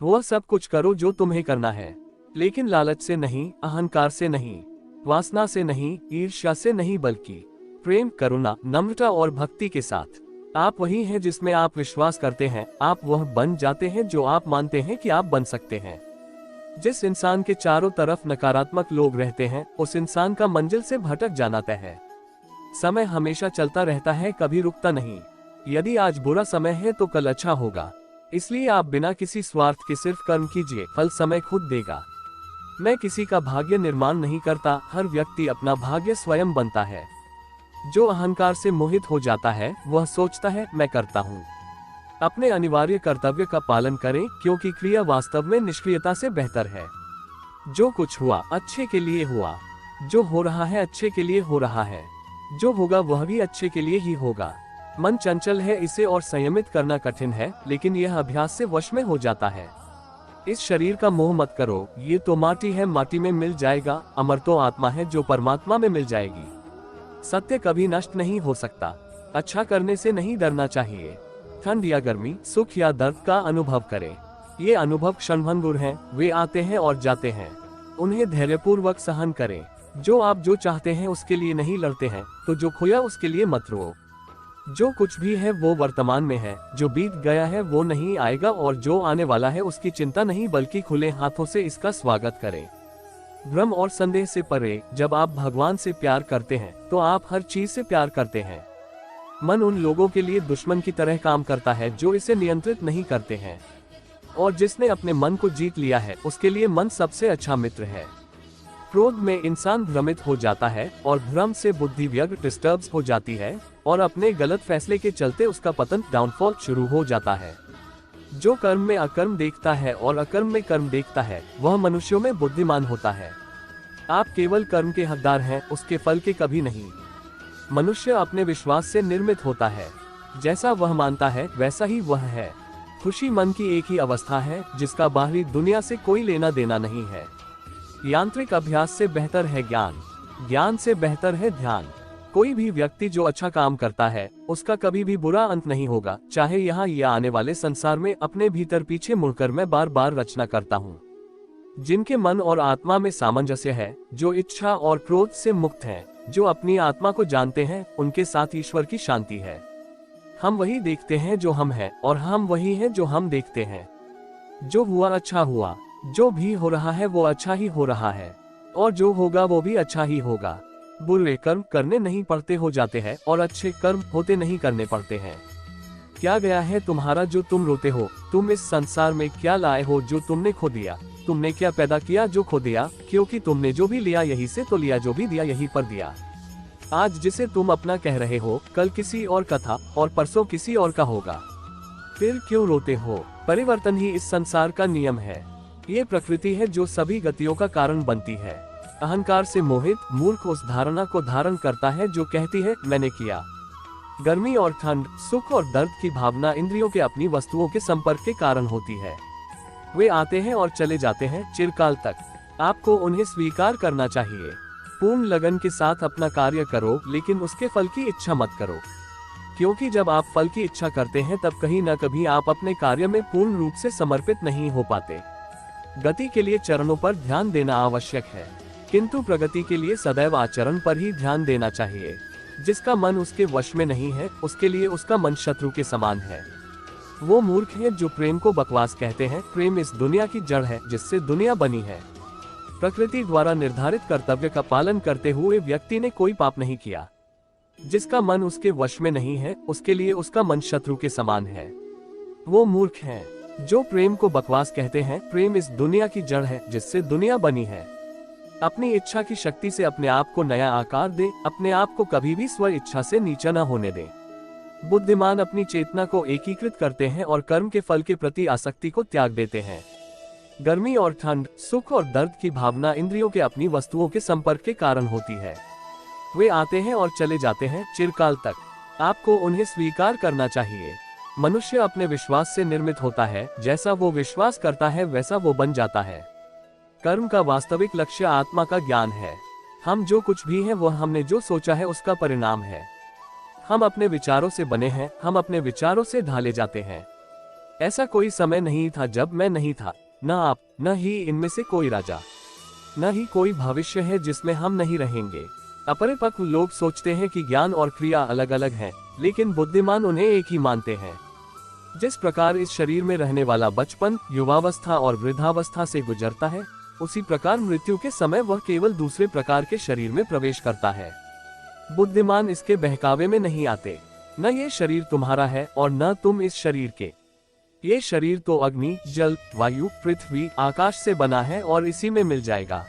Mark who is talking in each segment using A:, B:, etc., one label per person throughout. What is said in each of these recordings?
A: वह सब कुछ करो जो तुम्हें करना है, लेकिन लालच से नहीं, अहंकार से नहीं, वासना से नहीं, ईर्ष्या से नहीं, बल्कि प्रेम, करुणा, नम्रता और भक्ति के साथ। आप वही हैं जिसमें आप विश्वास करते हैं। आप वह बन जाते हैं जो आप मानते हैं कि आप बन सकते हैं। जिस इंसान के चारों तरफ नकारात्मक लोग रहते हैं, उस इंसान का मंजिल से भटक जाना तय है। समय हमेशा चलता रहता है, कभी रुकता नहीं। यदि आज बुरा समय है तो कल अच्छा होगा। इसलिए आप बिना किसी स्वार्थ के सिर्फ कर्म कीजिए, फल समय खुद देगा। मैं किसी का भाग्य निर्माण नहीं करता, हर व्यक्ति अपना भाग्य स्वयं बनता है। जो अहंकार से मोहित हो जाता है वह सोचता है मैं करता हूँ। अपने अनिवार्य कर्तव्य का पालन करें, क्योंकि क्रिया वास्तव में निष्क्रियता से बेहतर है। जो कुछ हुआ अच्छे के लिए हुआ, जो हो रहा है अच्छे के लिए हो रहा है, जो होगा वह भी अच्छे के लिए ही होगा। मन चंचल है, इसे और संयमित करना कठिन है, लेकिन यह अभ्यास से वश में हो जाता है। इस शरीर का मोह मत करो, ये तो माटी है, माटी में मिल जाएगा। अमर तो आत्मा है जो परमात्मा में मिल जाएगी। सत्य कभी नष्ट नहीं हो सकता। अच्छा करने से नहीं डरना चाहिए। ठंड या गर्मी, सुख या दर्द का अनुभव करें। ये अनुभव क्षणभंगुर हैं, वे आते हैं और जाते हैं। उन्हें धैर्यपूर्वक सहन करें। जो चाहते हैं उसके लिए नहीं लड़ते हैं, तो जो खोया उसके लिए मत रो। जो कुछ भी है वो वर्तमान में है, जो बीत गया है वो नहीं आएगा, और जो आने वाला है उसकी चिंता नहीं, बल्कि खुले हाथों से इसका स्वागत करें। भ्रम और संदेह से परे, जब आप भगवान से प्यार करते हैं तो आप हर चीज से प्यार करते हैं। मन उन लोगों के लिए दुश्मन की तरह काम करता है जो इसे नियंत्रित नहीं करते हैं, और जिसने अपने मन को जीत लिया है उसके लिए मन सबसे अच्छा मित्र है। क्रोध में इंसान भ्रमित हो जाता है, और भ्रम से बुद्धि व्यग्र डिस्टर्ब हो जाती है, और अपने गलत फैसले के चलते उसका पतन, डाउनफॉल शुरू हो जाता है। जो कर्म में अकर्म देखता है और अकर्म में कर्म देखता है, वह मनुष्यों में बुद्धिमान होता है। आप केवल कर्म के हकदार हैं, उसके फल के कभी नहीं। मनुष्य अपने विश्वास से निर्मित होता है। जैसा वह मानता है वैसा ही वह है। खुशी मन की एक ही अवस्था है, जिसका बाहरी दुनिया से कोई लेना देना नहीं है। यांत्रिक अभ्यास से बेहतर है ज्ञान, ज्ञान से बेहतर है ध्यान। कोई भी व्यक्ति जो अच्छा काम करता है उसका कभी भी बुरा अंत नहीं होगा, चाहे यहाँ या आने वाले संसार में। अपने भीतर पीछे मुड़कर मैं बार बार रचना करता हूँ। जिनके मन और आत्मा में सामंजस्य है, जो इच्छा और क्रोध से मुक्त हैं, जो अपनी आत्मा को जानते हैं, उनके साथ ईश्वर की शांति है। हम वही देखते हैं जो हम हैं, और हम वही हैं जो हम देखते हैं। जो हुआ अच्छा हुआ, जो भी हो रहा है वो अच्छा ही हो रहा है, और जो होगा वो भी अच्छा ही होगा। बुरे कर्म करने नहीं पड़ते हो जाते हैं, और अच्छे कर्म होते नहीं करने पड़ते हैं। क्या गया है तुम्हारा जो तुम रोते हो? तुम इस संसार में क्या लाए हो जो तुमने खो दिया? तुमने क्या पैदा किया जो खो दिया? क्योंकि तुमने जो भी लिया यही से तो लिया, जो भी दिया यही पर दिया। आज जिसे तुम अपना कह रहे हो, कल किसी और का था, और परसों किसी और का होगा। फिर क्यों रोते हो? परिवर्तन ही इस संसार का नियम है। ये प्रकृति है जो सभी गतियों का कारण बनती है। अहंकार से मोहित मूर्ख उस धारणा को धारण करता है जो कहती है मैंने किया। गर्मी और ठंड, सुख और दर्द की भावना इंद्रियों के अपनी वस्तुओं के संपर्क के कारण होती है। वे आते हैं और चले जाते हैं चिरकाल तक। आपको उन्हें स्वीकार करना चाहिए। पूर्ण लगन के साथ अपना कार्य करो, लेकिन उसके फल की इच्छा मत करो, क्योंकि जब आप फल की इच्छा करते हैं तब कहीं न कभी आप अपने कार्य में पूर्ण रूप से समर्पित नहीं हो पाते। गति के लिए चरणों पर ध्यान देना आवश्यक है, किंतु प्रगति के लिए सदैव आचरण पर ही ध्यान देना चाहिए। जिसका मन उसके वश में नहीं है, उसके लिए उसका मन शत्रु के समान है। वो मूर्ख है जो प्रेम को बकवास कहते हैं। प्रेम इस दुनिया की जड़ है जिससे दुनिया बनी है। प्रकृति द्वारा निर्धारित कर्तव्य का पालन करते हुए व्यक्ति ने कोई पाप नहीं किया। जिसका मन उसके वश में नहीं है, उसके लिए उसका मन शत्रु के समान है। वो मूर्ख है जो प्रेम को बकवास कहते हैं। प्रेम इस दुनिया की जड़ है जिससे दुनिया बनी है। अपनी इच्छा की शक्ति से अपने आप को नया आकार दे। अपने आप को कभी भी स्व इच्छा से नीचा न होने दे। बुद्धिमान अपनी चेतना को एकीकृत करते हैं और कर्म के फल के प्रति आसक्ति को त्याग देते हैं। गर्मी और ठंड, सुख और दर्द की भावना इंद्रियों के अपनी वस्तुओं के संपर्क के कारण होती है। वे आते हैं और चले जाते हैं चिरकाल तक। आपको उन्हें स्वीकार करना चाहिए। मनुष्य अपने विश्वास से निर्मित होता है। जैसा वो विश्वास करता है वैसा वो बन जाता है। कर्म का वास्तविक लक्ष्य आत्मा का ज्ञान है। हम जो कुछ भी हैं वह हमने जो सोचा है उसका परिणाम है। हम अपने विचारों से बने हैं, हम अपने विचारों से ढाले जाते हैं। ऐसा कोई समय नहीं था जब मैं नहीं था, न आप, न ही इनमें से कोई राजा, न ही कोई भविष्य है जिसमें हम नहीं रहेंगे। अपरिपक्व लोग सोचते हैं कि ज्ञान और क्रिया अलग अलग हैं, लेकिन बुद्धिमान उन्हें एक ही मानते हैं। जिस प्रकार इस शरीर में रहने वाला बचपन, युवावस्था और वृद्धावस्था से गुजरता है, उसी प्रकार मृत्यु के समय वह केवल दूसरे प्रकार के शरीर में प्रवेश करता है। बुद्धिमान इसके बहकावे में नहीं आते। न ये शरीर तुम्हारा है और न तुम इस शरीर के। ये शरीर तो अग्नि, जल, वायु, पृथ्वी, आकाश से बना है और इसी में मिल जाएगा।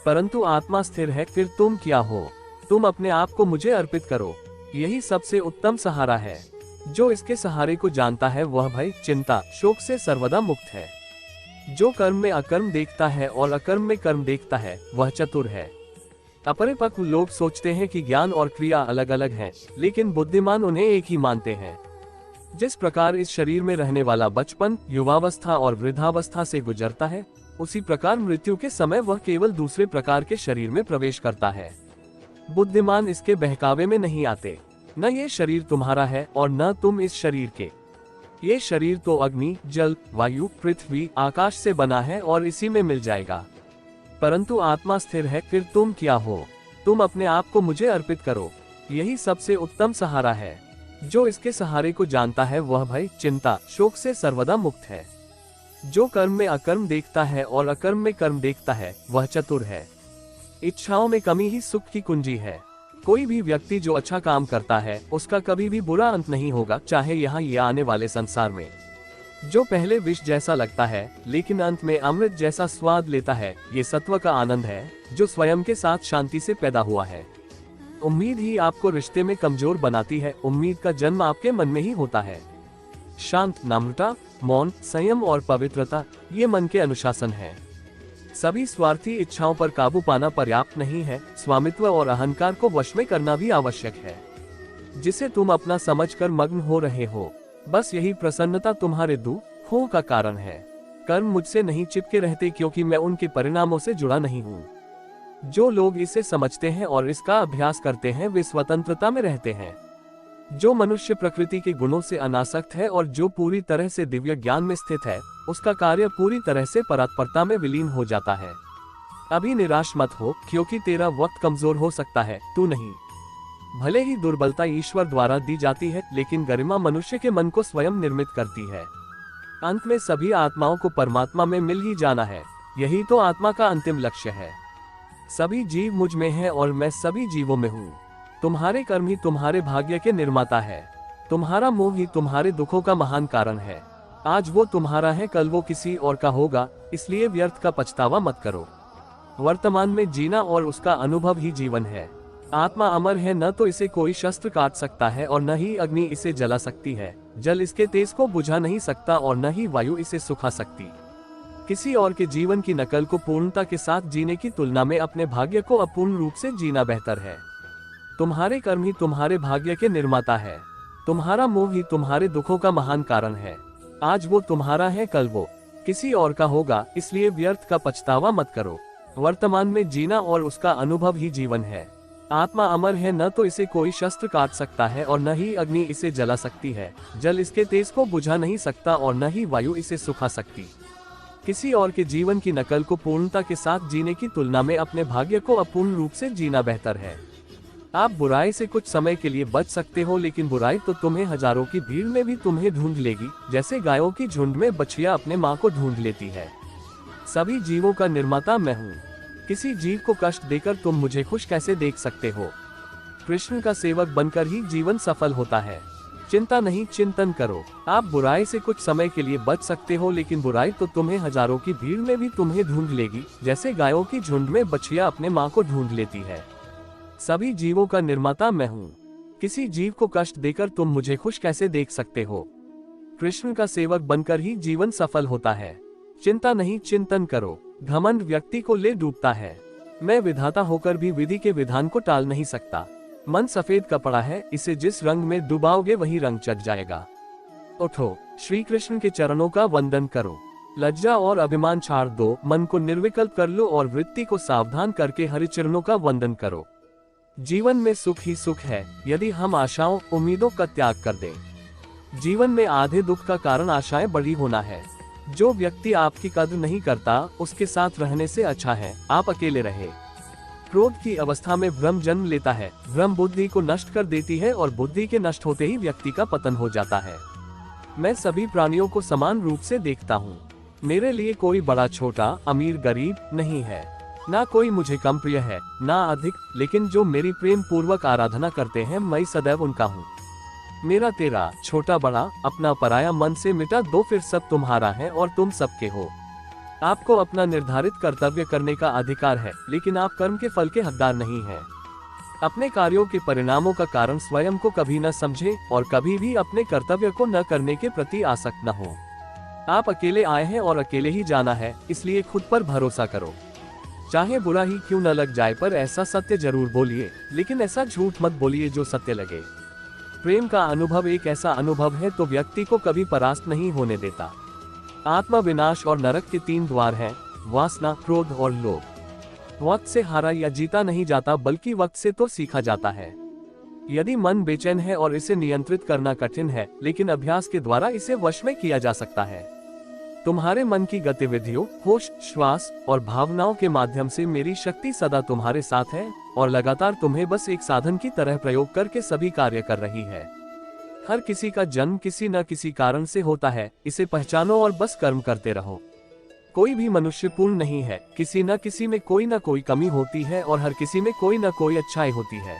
A: परंतु आत्मा स्थिर है। फिर तुम क्या हो? तुम अपने आप को मुझे अर्पित करो। यही सबसे उत्तम सहारा है। जो इसके सहारे को जानता है वह भय, चिंता, शोक से सर्वदा मुक्त है। जो कर्म में अकर्म देखता है और अकर्म में कर्म देखता है, वह चतुर है। अपरिपक्व लोग सोचते हैं कि ज्ञान और क्रिया अलग अलग हैं, लेकिन बुद्धिमान उन्हें एक ही मानते हैं। जिस प्रकार इस शरीर में रहने वाला बचपन, युवावस्था और वृद्धावस्था से गुजरता है, उसी प्रकार मृत्यु के समय वह केवल दूसरे प्रकार के शरीर में प्रवेश करता है। बुद्धिमान इसके बहकावे में नहीं आते। न ये शरीर तुम्हारा है और न तुम इस शरीर के। ये शरीर तो अग्नि, जल, वायु, पृथ्वी, आकाश से बना है और इसी में मिल जाएगा। परंतु आत्मा स्थिर है। फिर तुम क्या हो? तुम अपने आप को मुझे अर्पित करो। यही सबसे उत्तम सहारा है। जो इसके सहारे को जानता है वह भय, चिंता, शोक से सर्वदा मुक्त है। जो कर्म में अकर्म देखता है और अकर्म में कर्म देखता है, वह चतुर है। इच्छाओं में कमी ही सुख की कुंजी है। कोई भी व्यक्ति जो अच्छा काम करता है, उसका कभी भी बुरा अंत नहीं होगा, चाहे यहाँ या आने वाले संसार में। जो पहले विष जैसा लगता है, लेकिन अंत में अमृत जैसा स्वाद लेता है, ये सत्व का आनंद है, जो स्वयं के साथ शांति से पैदा हुआ है। उम्मीद ही आपको रिश्ते में कमजोर बनाती है। उम्मीद का जन्म आपके मन में ही होता है। शांत, नम्रता, मौन, संयम और पवित्रता, ये मन के अनुशासन है। सभी स्वार्थी इच्छाओं पर काबू पाना पर्याप्त नहीं है। स्वामित्व और अहंकार को वश में करना भी आवश्यक है, जिसे तुम अपना समझकर मग्न हो रहे हो। बस यही प्रसन्नता तुम्हारे दुखों का कारण है। कर्म मुझसे नहीं चिपके रहते, क्योंकि मैं उनके परिणामों से जुड़ा नहीं हूँ। जो लोग इसे समझते हैं और इसका अभ्यास करते हैं, वे स्वतंत्रता में रहते हैं। जो मनुष्य प्रकृति के गुणों से अनासक्त है और जो पूरी तरह से दिव्य ज्ञान में स्थित है, उसका कार्य पूरी तरह से परात्परता में विलीन हो जाता है। अभी निराश मत हो, क्योंकि तेरा वक्त कमजोर हो सकता है, तू नहीं। भले ही दुर्बलता ईश्वर द्वारा दी जाती है, लेकिन गरिमा मनुष्य के मन को स्वयं निर्मित करती है। अंत में सभी आत्माओं को परमात्मा में मिल ही जाना है। यही तो आत्मा का अंतिम लक्ष्य है। सभी जीव मुझ में हैं और मैं सभी जीवों में हूँ। तुम्हारे कर्म ही तुम्हारे भाग्य के निर्माता है। तुम्हारा मोह ही तुम्हारे दुखों का महान कारण है। आज वो तुम्हारा है, कल वो किसी और का होगा, इसलिए व्यर्थ का पछतावा मत करो। वर्तमान में जीना और उसका अनुभव ही जीवन है। आत्मा अमर है, न तो इसे कोई शस्त्र काट सकता है और न ही अग्नि इसे जला सकती है। जल इसके तेज को बुझा नहीं सकता और न ही वायु इसे सुखा सकती। किसी और के जीवन की नकल को पूर्णता के साथ जीने की तुलना में अपने भाग्य को अपूर्ण रूप से जीना बेहतर है। तुम्हारे कर्म ही तुम्हारे भाग्य के निर्माता है। तुम्हारा मोह ही तुम्हारे दुखों का महान कारण है। आज वो तुम्हारा है, कल वो किसी और का होगा, इसलिए व्यर्थ का पछतावा मत करो। वर्तमान में जीना और उसका अनुभव ही जीवन है। आत्मा अमर है, न तो इसे कोई शस्त्र काट सकता है और न ही अग्नि इसे जला सकती है। जल इसके तेज को बुझा नहीं सकता और न ही वायु इसे सुखा सकती। किसी और के जीवन की नकल को पूर्णता के साथ जीने की तुलना में अपने भाग्य को अपूर्ण रूप से जीना बेहतर है। आप बुराई से कुछ समय के लिए बच सकते हो, लेकिन बुराई तो तुम्हें हजारों की भीड़ में भी तुम्हें ढूंढ लेगी, जैसे गायों की झुंड में बछिया अपने माँ को ढूंढ लेती है। सभी जीवों का निर्माता मैं हूँ। किसी जीव को कष्ट देकर तुम मुझे खुश कैसे देख सकते हो? कृष्ण का सेवक बनकर ही जीवन सफल होता है। चिंता नहीं, चिंतन करो। आप बुराई से कुछ समय के लिए बच सकते हो, लेकिन बुराई तो तुम्हें हजारों की भीड़ में भी तुम्हें ढूंढ लेगी, जैसे गायों की झुंड में बछिया अपने माँ को ढूंढ लेती है। सभी जीवों का निर्माता मैं हूँ। किसी जीव को कष्ट देकर तुम मुझे खुश कैसे देख सकते हो? कृष्ण का सेवक बनकर ही जीवन सफल होता है। चिंता नहीं, चिंतन करो। घमंड व्यक्ति को ले डूबता है। मैं विधाता होकर भी विधि के विधान को टाल नहीं सकता। मन सफेद कपड़ा है, इसे जिस रंग में डुबाओगे वही रंग चढ़ जाएगा। उठो, श्री कृष्ण के चरणों का वंदन करो। लज्जा और अभिमान छाड़ दो, मन को निर्विकल्प कर लो और वृत्ति को सावधान करके हरिचरणों का वंदन करो। जीवन में सुख ही सुख है, यदि हम आशाओं, उम्मीदों का त्याग कर दें। जीवन में आधे दुख का कारण आशाएं बड़ी होना है। जो व्यक्ति आपकी कद्र नहीं करता उसके साथ रहने से अच्छा है आप अकेले रहे। क्रोध की अवस्था में भ्रम जन्म लेता है। भ्रम बुद्धि को नष्ट कर देती है और बुद्धि के नष्ट होते ही व्यक्ति का पतन हो जाता है। मैं सभी प्राणियों को समान रूप से देखता हूँ। मेरे लिए कोई बड़ा छोटा, अमीर गरीब नहीं है। ना कोई मुझे कम प्रिय है ना अधिक, लेकिन जो मेरी प्रेम पूर्वक आराधना करते हैं मैं सदैव उनका हूँ। मेरा तेरा, छोटा बड़ा, अपना पराया मन से मिटा दो, फिर सब तुम्हारा है और तुम सबके हो। आपको अपना निर्धारित कर्तव्य करने का अधिकार है, लेकिन आप कर्म के फल के हकदार नहीं हैं। अपने कार्यों के परिणामों का कारण स्वयं को कभी न समझे और कभी भी अपने कर्तव्य को न करने के प्रति आसक्त न हो। आप अकेले आए हैं और अकेले ही जाना है, इसलिए खुद पर भरोसा करो। चाहे बुरा ही क्यों न लग जाए, पर ऐसा सत्य जरूर बोलिए, लेकिन ऐसा झूठ मत बोलिए जो सत्य लगे। प्रेम का अनुभव एक ऐसा अनुभव है तो व्यक्ति को कभी परास्त नहीं होने देता। आत्मा विनाश और नरक के 3 द्वार हैं, वासना, क्रोध और लोभ। वक्त से हारा या जीता नहीं जाता, बल्कि वक्त से तो सीखा जाता है। यदि मन बेचैन है और इसे नियंत्रित करना कठिन है, लेकिन अभ्यास के द्वारा इसे वश में किया जा सकता है। तुम्हारे मन की गतिविधियों, होश, श्वास और भावनाओं के माध्यम से मेरी शक्ति सदा तुम्हारे साथ है और लगातार तुम्हें बस एक साधन की तरह प्रयोग करके सभी कार्य कर रही है। हर किसी का जन्म किसी न किसी कारण से होता है, इसे पहचानो और बस कर्म करते रहो। कोई भी मनुष्य पूर्ण नहीं है, किसी न किसी में कोई न कोई कमी होती है और हर किसी में कोई न कोई अच्छाई होती है।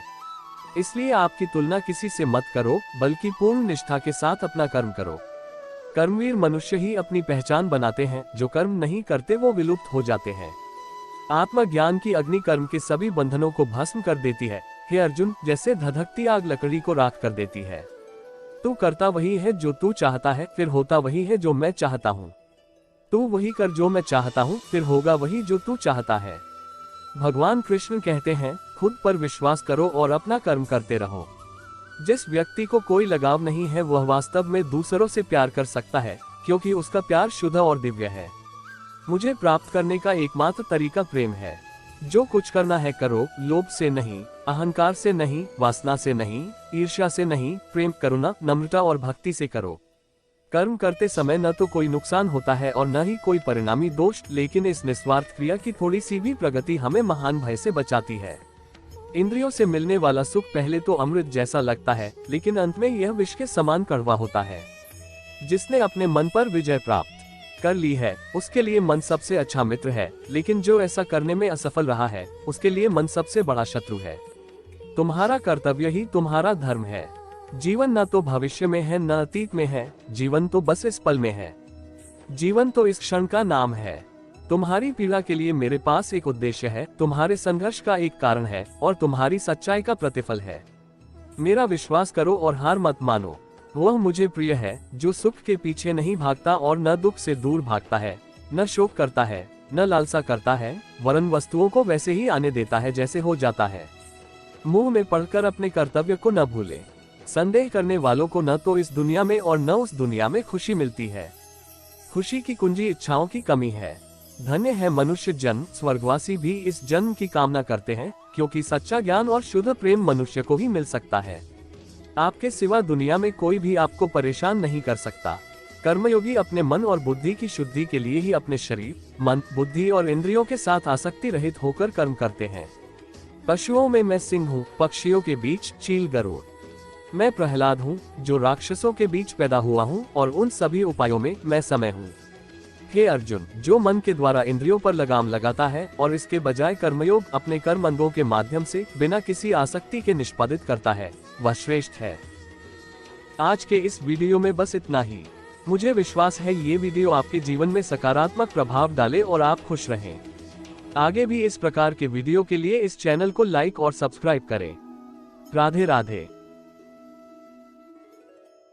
A: इसलिए आपकी तुलना किसी से मत करो, बल्कि पूर्ण निष्ठा के साथ अपना कर्म करो। कर्मवीर मनुष्य ही अपनी पहचान बनाते हैं, जो कर्म नहीं करते वो विलुप्त हो जाते हैं। आत्मज्ञान की अग्नि कर्म के सभी बंधनों को भस्म कर देती है। हे अर्जुन, जैसे धधकती आग लकड़ी को राख कर देती है। तू करता वही है जो तू चाहता है, फिर होता वही है जो मैं चाहता हूँ। तू वही कर जो मैं चाहता हूँ, फिर होगा वही जो तू चाहता है। भगवान कृष्ण कहते हैं, खुद पर विश्वास करो और अपना कर्म करते रहो। जिस व्यक्ति को कोई लगाव नहीं है वह वास्तव में दूसरों से प्यार कर सकता है, क्योंकि उसका प्यार शुद्ध और दिव्य है। मुझे प्राप्त करने का एकमात्र तरीका प्रेम है। जो कुछ करना है करो, लोभ से नहीं, अहंकार से नहीं, वासना से नहीं, ईर्ष्या से नहीं, प्रेम, करुणा, नम्रता और भक्ति से करो। कर्म करते समय न तो कोई नुकसान होता है और न ही कोई परिणामी दोष, लेकिन इस निस्वार्थ क्रिया की थोड़ी सी भी प्रगति हमें महान भय से बचाती है। इंद्रियों से मिलने वाला सुख पहले तो अमृत जैसा लगता है, लेकिन अंत में यह विष के समान कड़वा होता है। जिसने अपने मन पर विजय प्राप्त कर ली है, उसके लिए मन सबसे अच्छा मित्र है, लेकिन जो ऐसा करने में असफल रहा है, उसके लिए मन सबसे बड़ा शत्रु है। तुम्हारा कर्तव्य ही तुम्हारा धर्म है। जीवन न तो भविष्य में है न अतीत में है, जीवन तो बस इस पल में है। जीवन तो इस क्षण का नाम है। तुम्हारी पीड़ा के लिए मेरे पास एक उद्देश्य है, तुम्हारे संघर्ष का एक कारण है और तुम्हारी सच्चाई का प्रतिफल है। मेरा विश्वास करो और हार मत मानो। वह मुझे प्रिय है जो सुख के पीछे नहीं भागता और न दुख से दूर भागता है, न शोक करता है, न लालसा करता है, वरन वस्तुओं को वैसे ही आने देता है जैसे हो जाता है। मुंह में पढ़कर अपने कर्तव्य को न भूले। संदेह करने वालों को न तो इस दुनिया में और न उस दुनिया में खुशी मिलती है। खुशी की कुंजी इच्छाओं की कमी है। धन्य है मनुष्य जन्म, स्वर्गवासी भी इस जन्म की कामना करते हैं, क्योंकि सच्चा ज्ञान और शुद्ध प्रेम मनुष्य को ही मिल सकता है। आपके सिवा दुनिया में कोई भी आपको परेशान नहीं कर सकता। कर्मयोगी अपने मन और बुद्धि की शुद्धि के लिए ही अपने शरीर, मन, बुद्धि और इंद्रियों के साथ आसक्ति रहित होकर कर्म करते हैं। पशुओं में मैं सिंह हूँ, पक्षियों के बीच चील गरुड़। मैं प्रहलाद हूँ जो राक्षसों के बीच पैदा हुआ हूँ और उन सभी उपायों में मैं समय हूँ। हे अर्जुन, जो मन के द्वारा इंद्रियों पर लगाम लगाता है और इसके बजाय कर्मयोग अपने कर्म अंगों के माध्यम से बिना किसी आसक्ति के निष्पादित करता है, वह श्रेष्ठ है। आज के इस वीडियो में बस इतना ही। मुझे विश्वास है ये वीडियो आपके जीवन में सकारात्मक प्रभाव डाले और आप खुश रहें। आगे भी इस प्रकार के वीडियो के लिए इस चैनल को लाइक और सब्सक्राइब करें। राधे राधे।